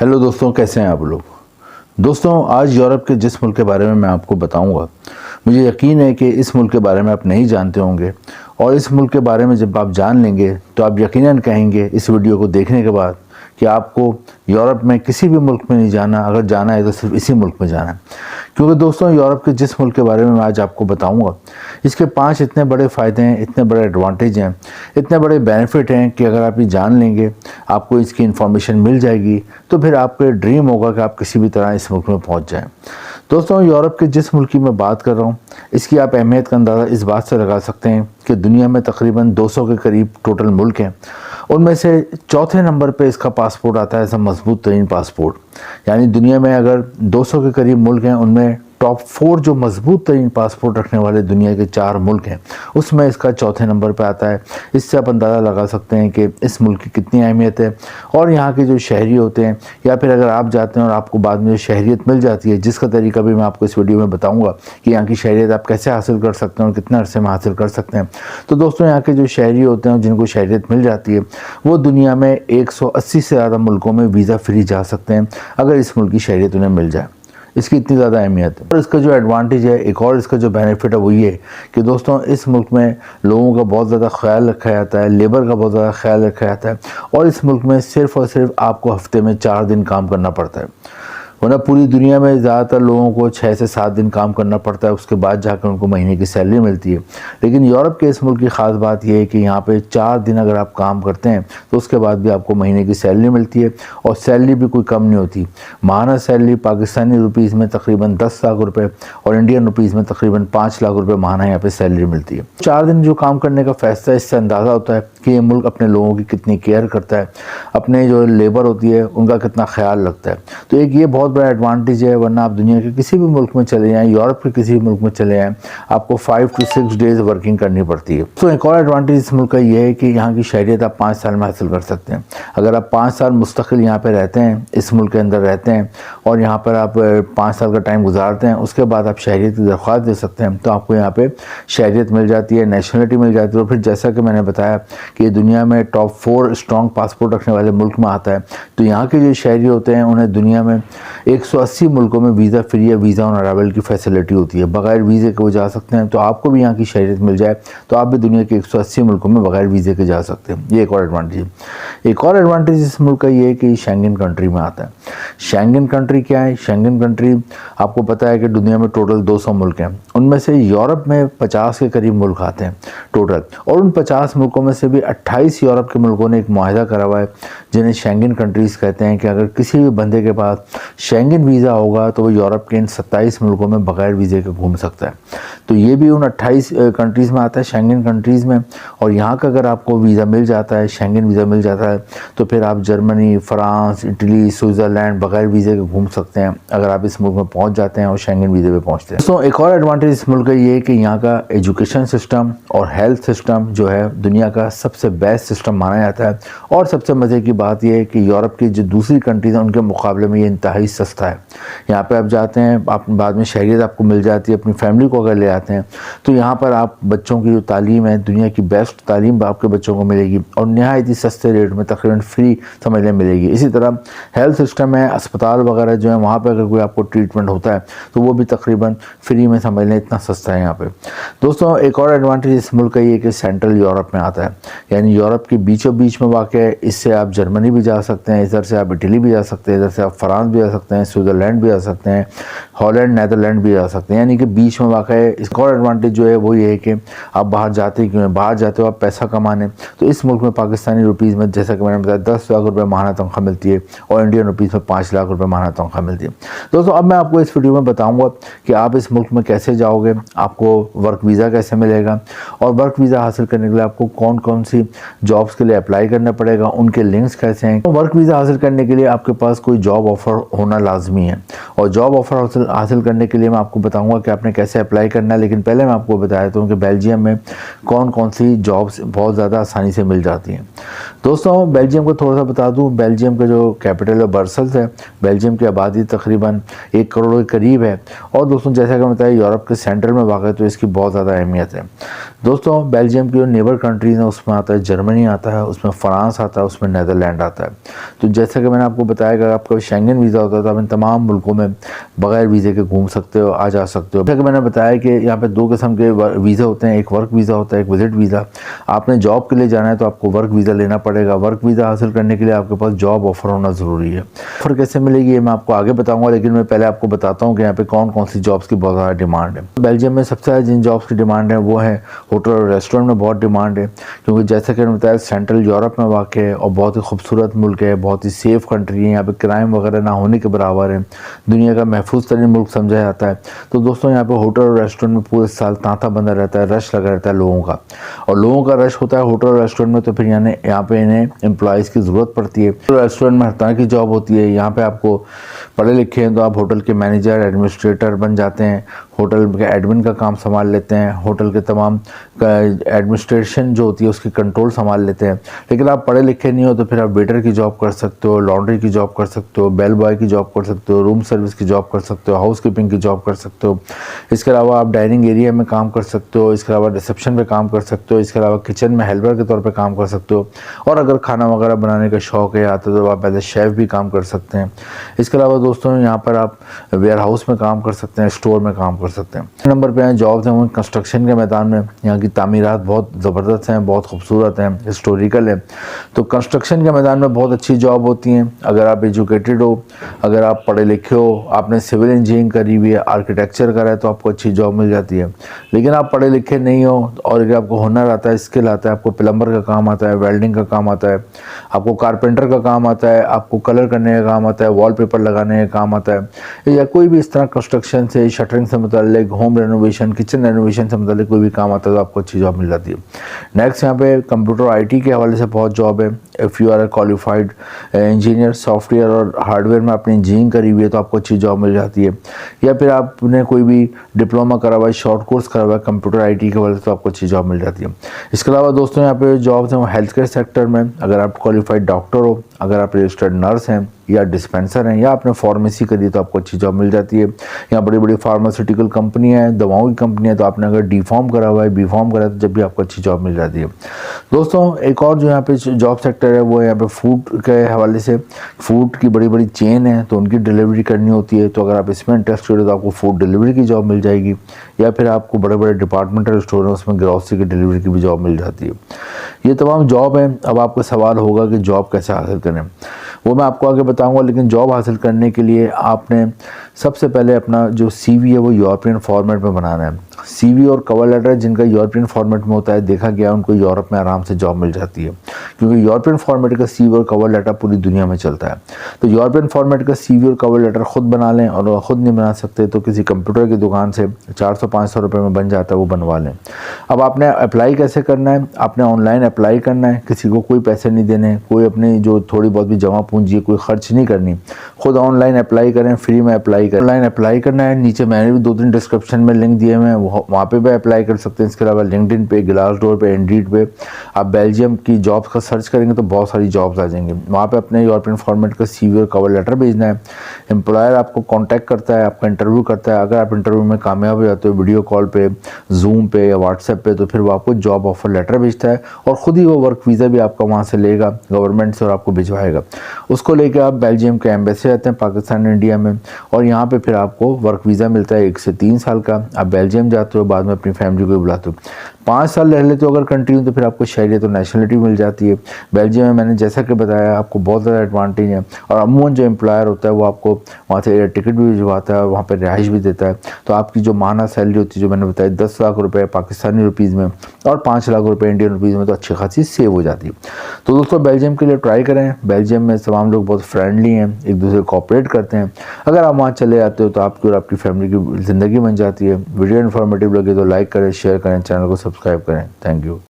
Hello दोस्तों, कैसे हैं आप लोग। दोस्तों, आज यूरोप के जिस मुल्क के बारे में मैं आपको बताऊंगा, मुझे यकीन है कि इस मुल्क के बारे में आप नहीं जानते होंगे, और इस मुल्क के बारे में जब आप जान लेंगे तो आप यकीनन कहेंगे इस वीडियो को देखने के बाद कि आपको यूरोप में किसी भी मुल्क में नहीं जाना, अगर जाना है तो सिर्फ इसी मुल्क में जाना है। क्योंकि दोस्तों, यूरोप के जिस मुल्क के बारे में मैं आज आपको बताऊंगा, इसके 5 इतने बड़े फ़ायदे हैं, इतने बड़े एडवांटेज हैं, इतने बड़े बेनिफिट हैं कि अगर आप ये जान लेंगे, आपको इसकी इन्फॉर्मेशन मिल जाएगी, तो फिर आपका ड्रीम होगा कि आप किसी भी तरह इस मुल्क में पहुंच जाएं। दोस्तों, यूरोप के जिस मुल्क की मैं बात कर रहा हूँ, इसकी आप अहमियत का अंदाज़ा इस बात से लगा सकते हैं कि दुनिया में तकरीबन 200 के करीब टोटल मुल्क हैं। उनमें से चौथे नंबर पे इसका पासपोर्ट आता है, ऐसा मजबूत तरीन पासपोर्ट। यानी दुनिया में अगर 200 के करीब मुल्क हैं, उनमें टॉप 4 जो मजबूत तरीन पासपोर्ट रखने वाले दुनिया के 4 मुल्क हैं, उसमें इसका चौथे नंबर पे आता है। इससे आप अंदाज़ा लगा सकते हैं कि इस मुल्क की कितनी अहमियत है। और यहाँ के जो शहरी होते हैं, या फिर अगर आप जाते हैं और आपको बाद में जो शहरियत मिल जाती है, जिसका तरीका भी मैं आपको इस वीडियो में बताऊँगा कि यहाँ की शहरियत आप कैसे हासिल कर सकते हैं और कितने अरसे में हासिल कर सकते हैं। तो दोस्तों, यहाँ के जो शहरी होते हैं जिनको शहरियत मिल जाती है, वो दुनिया में 180 से ज़्यादा मुल्कों में वीज़ा फ्री जा सकते हैं अगर इस मुल्क की शहरियत उन्हें मिल जाए। इसकी इतनी ज़्यादा अहमियत है। और इसका जो एडवांटेज है, एक और इसका जो बेनिफिट है, वो ये कि दोस्तों, इस मुल्क में लोगों का बहुत ज़्यादा ख्याल रखा जाता है, लेबर का बहुत ज़्यादा ख्याल रखा जाता है। और इस मुल्क में सिर्फ़ और सिर्फ आपको हफ्ते में 4 दिन काम करना पड़ता है, वरना पूरी दुनिया में ज़्यादातर लोगों को 6 से 7 दिन काम करना पड़ता है, उसके बाद जाकर उनको महीने की सैलरी मिलती है। लेकिन यूरोप के इस मुल्क की ख़ास बात यह है कि यहाँ पे 4 दिन अगर आप काम करते हैं तो उसके बाद भी आपको महीने की सैलरी मिलती है, और सैलरी भी कोई कम नहीं होती। माहाना सैलरी पाकिस्तानी रुपीज़ में तकरीबन 10 लाख रुपये और इंडियन रुपीज़ में तकरीबन 5 लाख रुपये माहाना यहाँ पर सैलरी मिलती है। 4 दिन जो काम करने का फ़ैसला, इससे अंदाज़ा होता है कि ये मुल्क अपने लोगों की कितनी केयर करता है, अपने जो लेबर होती है उनका कितना ख्याल रखता है। तो एक ये बहुत बड़ा एडवांटेज है। वरना आप दुनिया के किसी भी मुल्क में चले जाएं, यूरोप के किसी भी मुल्क में चले जाएं, आपको 5 से 6 डेज़ वर्किंग करनी पड़ती है। तो एक और एडवांटेज इस मुल्क का ये है कि यहाँ की शहरियत आप 5 साल में हासिल कर सकते हैं। अगर आप 5 साल मुस्तकिल यहाँ पे रहते हैं, इस मुल्क के अंदर रहते हैं, और यहाँ पर आप 5 साल का टाइम गुजारते हैं, उसके बाद आप शहरियत की दरख्वास्त दे सकते हैं, तो आपको यहाँ पे शहरियत मिल जाती है, नेशनलिटी मिल जाती है। और फिर जैसा कि मैंने बताया कि दुनिया में टॉप 4 स्ट्रॉन्ग पासपोर्ट रखने वाले मुल्क में आता है, तो यहाँ के जो शहरी होते हैं उन्हें दुनिया में 180 मुल्कों में वीज़ा फ्री या वीज़ा ऑन अराइवल की फैसिलिटी होती है। बगैर वीज़े के वो जा सकते हैं। तो आपको भी यहाँ की शहरियत मिल जाए तो आप भी दुनिया के 180 मुल्कों में बगैर वीज़े के जा सकते हैं। ये एक और एडवांटेज है। एक और एडवांटेज इस मुल्क का ये है कि शेंगन कंट्री में आता है। शेंगन कंट्री क्या है? शेंगन कंट्री आपको पता है कि दुनिया में टोटल 200 मुल्क हैं, उनमें से यूरोप में 50 के करीब मुल्क आते हैं टोटल। और उन 50 मुल्कों में से भी 28 यूरोप के मुल्कों ने एक मुआहदा करा हुआ है, जिन्हें शेंगन कंट्रीज़ कहते हैं, कि अगर किसी भी बंदे के पास शेंगन वीज़ा होगा तो वो यूरोप के इन 27 मुल्कों में बगैर वीज़े के घूम सकता है। तो ये भी उन 28 कंट्रीज़ में आता है, शेंगन कंट्रीज़ में। और यहाँ का अगर आपको वीज़ा मिल जाता है, शेंगन वीज़ा मिल जाता है, तो फिर आप जर्मनी, फ्रांस, इटली, स्विट्ज़रलैंड बगैर वीज़े के घूम सकते हैं, अगर आप इस मुल्क में पहुँच जाते हैं और शेंगन वीज़े पे पहुँचते हैं। तो एक और एडवांटेज इस मुल्क का ये है कि यहाँ का एजुकेशन सिस्टम और हेल्थ सिस्टम जो है दुनिया का सबसे बेस्ट सिस्टम माना जाता है। और सबसे मज़े की बात यह है कि यूरोप की जो दूसरी कंट्रीज़ हैं उनके मुकाबले में ये इंतहाई सस्ता है। यहाँ पे आप जाते हैं, आप बाद में शहरियत आपको मिल जाती है, अपनी फैमिली को अगर ले आते हैं, तो यहाँ पर आप बच्चों की जो तालीम है, दुनिया की बेस्ट तालीम आपके बच्चों को मिलेगी, और नहायत ही सस्ते रेट में तकरीबन फ्री समझने मिलेगी। इसी तरह हेल्थ सिस्टम है, अस्पताल वगैरह जो है, वहाँ पर अगर कोई आपको ट्रीटमेंट होता है तो वो भी तकरीबन फ्री में समझ लें, इतना सस्ता है यहाँ पर। दोस्तों, एक और एडवांटेज इस मुल्क का ये कि सेंट्रल यूरोप में आता है, यानी यूरोप के बीचों बीच में वाक़ है। इससे आप जर्मनी भी जा सकते हैं, इधर से आप इटली भी जा सकते हैं, इधर से आप फ्रांस भी जा सकते हैं, स्विट्ज़रलैंड भी जा सकते हैं, हॉलैंड, नीदरलैंड भी जा सकते हैं, यानी कि बीच में वाक़ है। इसका और एडवांटेज जो है वो ये है कि आप बाहर जाते क्यों हैं, बाहर जाते हो आप पैसा कमाने, तो इस मुल्क में पाकिस्तानी रुपीज़ में, जैसा कि मैंने बताया, 10 लाख रुपये माहाना तनख्वाह मिलती है, और इंडियन रुपीज़ में 5 लाख रुपये माहाना तनख्वाह मिलती है। दोस्तों, अब मैं आपको इस वीडियो में बताऊँगा कि आप इस मुल्क में कैसे जाओगे, आपको वर्क वीज़ा कैसे मिलेगा, और वर्क वीज़ा हासिल करने के लिए आपको कौन कौन सी जॉब्स के लिए अप्लाई करना पड़ेगा, उनके लिंक्स कैसे हैं। तो वर्क वीज़ा हासिल करने के लिए आपके पास कोई जॉब ऑफ़र होना लाजमी है, और जॉब ऑफ़र हासिल करने के लिए मैं आपको बताऊंगा कि आपने कैसे अप्लाई करना है। लेकिन पहले मैं आपको बता देता हूँ कि बेल्जियम में कौन कौन सी जॉब्स बहुत ज़्यादा आसानी से मिल जाती हैं। दोस्तों, बेल्जियम को थोड़ा सा बता दूँ, बेल्जियम का जो कैपिटल है ब्रसेल्स है। बेल्जियम की आबादी तकरीबन 1 करोड़ के करीब है, और दोस्तों जैसा कि मैं बताया यूरोप के सेंटर में वाक़ है, तो इसकी बहुत ज़्यादा अहमियत है। दोस्तों बेल्जियम की जो नेबर कंट्रीज़ हैं उसमें आता है जर्मनी आता है, उसमें फ्रांस आता है, उसमें नेदरलैंड आता है। तो जैसा कि मैंने आपको बताया कि आपका शेंगन वीज़ा होता है तो आप इन तमाम मुल्कों में बगैर वीज़े के घूम सकते हो, आ जा सकते हो। जैसा कि मैंने बताया कि यहाँ पे 2 किस्म के वीज़ा होते हैं, एक वर्क वीज़ा होता है, एक विजिट वीज़ा। आपने जॉब के लिए जाना है तो आपको वर्क वीज़ा लेना पड़ेगा। वर्क वीज़ा हासिल करने के लिए आपके पास जॉब ऑफ़र होना ज़रूरी है। ऑफ़र कैसे मिलेगी ये मैं आपको आगे बताऊँगा, लेकिन मैं पहले आपको बताता हूँ कि यहाँ पे कौन कौन सी जॉब्स की बहुत ज़्यादा डिमांड है। बेल्जियम में सबसे ज़्यादा जिन जॉब्स की डिमांड है वो है होटल और रेस्टोरेंट में बहुत डिमांड है, क्योंकि जैसा कि मैंने बताया सेंट्रल यूरोप में वाक़ है और बहुत ही खूबसूरत मुल्क है, बहुत ही सेफ़ कंट्री है। यहाँ पे क्राइम वगैरह ना होने के बराबर है, दुनिया का महफूज तरीन मुल्क समझा जाता है। तो दोस्तों यहाँ पे होटल और रेस्टोरेंट में पूरे साल तांता बंदा रहता है, रश लगा रहता है लोगों का, और लोगों का रश होता है होटल और रेस्टोरेंट में। तो फिर यहाँ पे इन्हें एम्प्लॉयज़ की ज़रूरत पड़ती है। तो रेस्टोरेंट में हर तरह की जॉब होती है। यहाँ पे आपको पढ़े लिखे हैं तो आप होटल के मैनेजर, एडमिनिस्ट्रेटर बन जाते हैं, होटल के एडमिन का काम संभाल लेते हैं, होटल के तमाम एडमिनिस्ट्रेशन जो होती है उसकी कंट्रोल संभाल लेते हैं। लेकिन आप पढ़े लिखे नहीं हो तो फिर आप वेटर की जॉब कर सकते हो, लॉन्ड्री की जॉब कर सकते हो, बेल बॉय की जॉब कर सकते हो, रूम सर्विस की जॉब कर सकते हो, हाउस कीपिंग की जॉब कर सकते हो। इसके अलावा आप डाइनिंग एरिया में काम कर सकते हो, इसके अलावा रिसेप्शन पे काम कर सकते हो, इसके अलावा किचन में हेल्पर के तौर पे काम कर सकते हो, और अगर खाना वगैरह बनाने का शौक़ है आता तो आप एज ए शेफ़ भी काम कर सकते हैं। इसके अलावा दोस्तों यहाँ पर आप वेयर हाउस में काम कर सकते हैं, स्टोर में काम कर सकते हैं। नंबर पे हैं जॉब्स हैं वो कंस्ट्रक्शन के मैदान में। यहाँ की तामीरात बहुत ज़बरदस्त हैं, बहुत खूबसूरत हैं, हिस्टोरिकल है। तो कंस्ट्रक्शन के मैदान में बहुत अच्छी जॉब होती हैं। अगर आप एजुकेटेड हो, अगर आप पढ़े लिखे हो, आपने सिविल इंजीनियरिंग करी हुई है, आर्किटेक्चर करा है तो आपको अच्छी जॉब मिल जाती है। लेकिन आप पढ़े लिखे नहीं हो और अगर आपको हुनर आता है, स्किल आता है, आपको प्लम्बर का काम आता है, वेल्डिंग का काम आता है, आपको कारपेंटर का काम आता है, आपको कलर करने का काम आता है, वॉलपेपर लगाने का काम आता है, या कोई भी इस तरह कंस्ट्रक्शन से, शटरिंग से मुताल्लिक, होम रेनोवेशन, किचन रेनोवेशन से मुताल्लिक कोई भी काम आता है तो आपको अच्छी जॉब मिल जाती है। नेक्स्ट यहाँ पे कंप्यूटर IT के हवाले से बहुत जॉब है। If you are a qualified engineer, software और हार्डवेयर में आपने इंजीनियरिंग करी हुई है तो आपको अच्छी जॉब मिल जाती है। या फिर आपने कोई भी डिप्लोमा करा हुआ है, शॉर्ट कोर्स करा हुआ है कंप्यूटर IT के हवाले से तो आपको अच्छी जॉब मिल जाती है। इसके अलावा दोस्तों यहाँ पे जॉब्स हैं वो हेल्थ केयर सेक्टर में। अगर आप क्वालिफाइड डॉक्टर हो, अगर आप रजिस्टर्ड नर्स हैं या डिस्पेंसर हैं, या आपने फार्मेसी करी तो आपको अच्छी जॉब मिल जाती है। यहाँ बड़ी बड़ी फार्मास्यूटिकल कंपनियाँ हैं, दवाओं की कंपनियाँ, तो आपने अगर D.Pharm करा हुआ है, B.Pharm करा है तो जब भी आपको अच्छी जॉब मिल जाती है। दोस्तों एक और जो यहाँ पे जॉब सेक्टर है वो यहाँ पे फूड के हवाले से, फूड की बड़ी बड़ी चेन है तो उनकी डिलीवरी करनी होती है। तो अगर आप इसमें इंटरेस्टेड हो तो आपको फूड डिलीवरी की जॉब मिल जाएगी, या फिर आपको बड़े बड़े डिपार्टमेंटल स्टोर हैं उसमें ग्रॉसरी की डिलीवरी की भी जॉब मिल जाती है। ये तमाम जॉब हैं। अब आपका सवाल होगा कि जॉब कैसे हासिल करें, वो मैं आपको आगे बताऊंगा। लेकिन जॉब हासिल करने के लिए आपने सबसे पहले अपना जो CV है वो यूरोपियन फॉर्मेट में बनाना है। CV और कवर लेटर जिनका यूरोपियन फॉर्मेट में होता है, देखा गया उनको यूरोप में आराम से जॉब मिल जाती है, क्योंकि यूरोपियन फॉर्मेट का CV और कवर लेटर पूरी दुनिया में चलता है। तो यूरोपियन फॉर्मेट का CV और कवर लेटर खुद बना लें, और ख़ुद नहीं बना सकते तो किसी कंप्यूटर की दुकान से 400-500 रुपये में बन जाता है, वो बनवा लें। अब आपने अप्लाई कैसे करना है, आपने ऑनलाइन अप्लाई करना है, किसी को कोई पैसे नहीं देने, कोई अपनी जो थोड़ी बहुत भी जमा पूंजी है कोई खर्च नहीं करनी, खुद ऑनलाइन अप्लाई करें, फ्री में अप्लाई करें। ऑनलाइन अप्लाई करना है, नीचे मैंने भी 2-3 डिस्क्रिप्शन में लिंक दिए हुए हैं, वहाँ पे भी अप्लाई कर सकते हैं। इसके अलावा लिंक्डइन पे, ग्लासडोर पे, इंडीड पे आप बेल्जियम की जॉब्स का सर्च करेंगे तो बहुत सारी जॉब्स आ जाएंगी। वहाँ पे अपने यूरोपियन फॉर्मेट का CV और कवर लेटर भेजना है। एम्प्लॉयर आपको कांटेक्ट करता है, आपका इंटरव्यू करता है। अगर आप इंटरव्यू में कामयाब हो जाते हो वीडियो कॉल पे, जूम पे या व्हाट्सएप पे, तो फिर वो आपको जॉब ऑफर लेटर भेजता है और ख़ुद ही वो वर्क वीज़ा भी आपका वहाँ से लेगा गवर्नमेंट से और आपको भिजवाएगा। उसको लेके आप बेल्जियम के एम्बेसी आते हैं पाकिस्तान इंडिया में, और यहाँ पे फिर आपको वर्क वीज़ा मिलता है 1 से 3 साल का। आप बेल्जियम जाते हो, बाद में अपनी फैमिली को बुलाते हो, 5 साल रह लेते हो अगर कंटिन्यू, तो फिर आपको शहरियत और नेशनलिटी मिल जाती है। बेल्जियम में मैंने जैसा कि बताया आपको बहुत ज़्यादा एडवांटेज है, और अमूमन जो एम्प्लॉयर होता है वो आपको वहाँ से एयर टिकट भी भिजवाता है और वहाँ पर रिहाइश भी देता है। तो आपकी जो माना सैलरी होती है, जो मैंने बताया 10 लाख रुपये पाकिस्तानी रुपीज़ में और 5 लाख रुपये इंडियन रुपीज़ में, तो अच्छी खासी सेव हो जाती है। तो दोस्तों बेल्जियम के लिए ट्राई करें। बेल्जियम में तमाम लोग बहुत फ्रेंडली हैं, एक दूसरे को कोऑपरेट करते हैं। अगर आप वहाँ चले जाते हो तो आपकी और आपकी फैमिली की ज़िंदगी बन जाती है। वीडियो इन्फॉर्मेटिव लगे तो लाइक करें, शेयर करें, चैनल को सब्सक्राइब करें। Thank you.